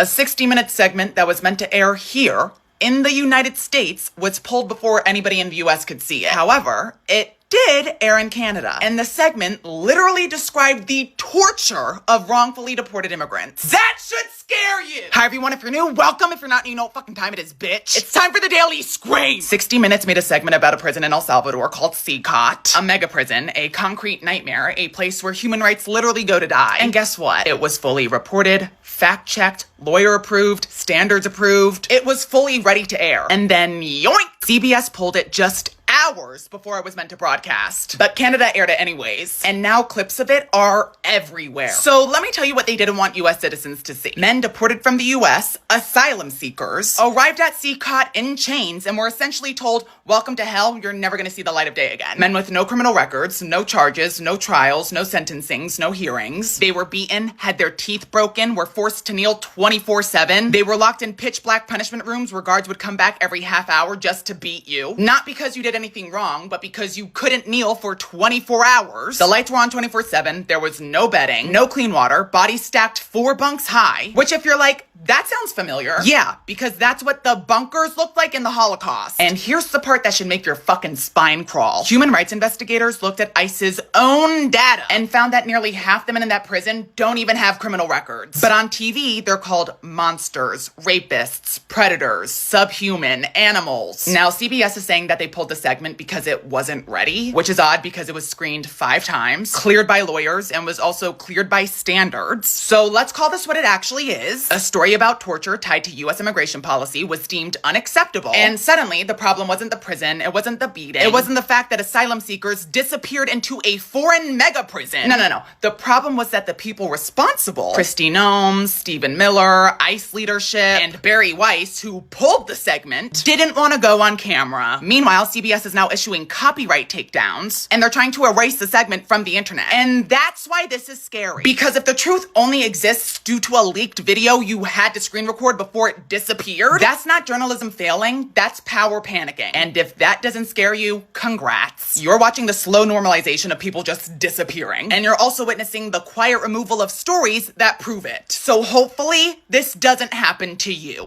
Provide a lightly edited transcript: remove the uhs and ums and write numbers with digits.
A 60-minute segment that was meant to air here in the United States was pulled before anybody in the US could see it. However, it did air in Canada, and the segment literally described the torture of wrongfully deported immigrants. That should scare you! Hi everyone, if you're new, welcome. If you're not new, you know what fucking time it is, bitch. It's time for the Daily Scream! 60 Minutes made a segment about a prison in El Salvador called CECOT, a mega prison, a concrete nightmare, a place where human rights literally go to die. And guess what? It was fully reported, fact-checked, lawyer approved, standards approved. It was fully ready to air. And then yoink! CBS pulled it just hours before it was meant to broadcast. But Canada aired it anyways, and now clips of it are everywhere. So let me tell you what they didn't want US citizens to see. Men deported from the US, asylum seekers, arrived at CECOT in chains and were essentially told, welcome to hell, you're never gonna see the light of day again. Men with no criminal records, no charges, no trials, no sentencings, no hearings. They were beaten, had their teeth broken, were forced to kneel 24/7. They were locked in pitch black punishment rooms where guards would come back every half hour just to beat you. Not because you did anything wrong, but because you couldn't kneel for 24 hours. The lights were on 24/7, there was no bedding, no clean water, bodies stacked 4 bunks high, which if you're like, that sounds familiar. Yeah, because that's what the bunkers looked like in the Holocaust. And here's the part that should make your fucking spine crawl. Human rights investigators looked at ICE's own data and found that nearly half the men in that prison don't even have criminal records. But on TV, they're called monsters, rapists, predators, subhuman, animals. Now, CBS is saying that they pulled the segment because it wasn't ready, which is odd because it was screened 5 times, cleared by lawyers, and was also cleared by standards. So let's call this what it actually is. A story about torture tied to US immigration policy was deemed unacceptable. And suddenly, the problem wasn't the prison, it wasn't the beating, it wasn't the fact that asylum seekers disappeared into a foreign mega prison. No. The problem was that the people responsible, Kristi Noem, Stephen Miller, ICE leadership, and Barry Weiss, who pulled the segment, didn't want to go on camera. Meanwhile, CBS is now issuing copyright takedowns, and they're trying to erase the segment from the internet. And that's why this is scary. Because if the truth only exists due to a leaked video you had to screen record before it disappeared, that's not journalism failing, that's power panicking. And if that doesn't scare you, congrats. You're watching the slow normalization of people just disappearing. And you're also witnessing the quiet removal of stories that prove it. So hopefully, this doesn't happen to you.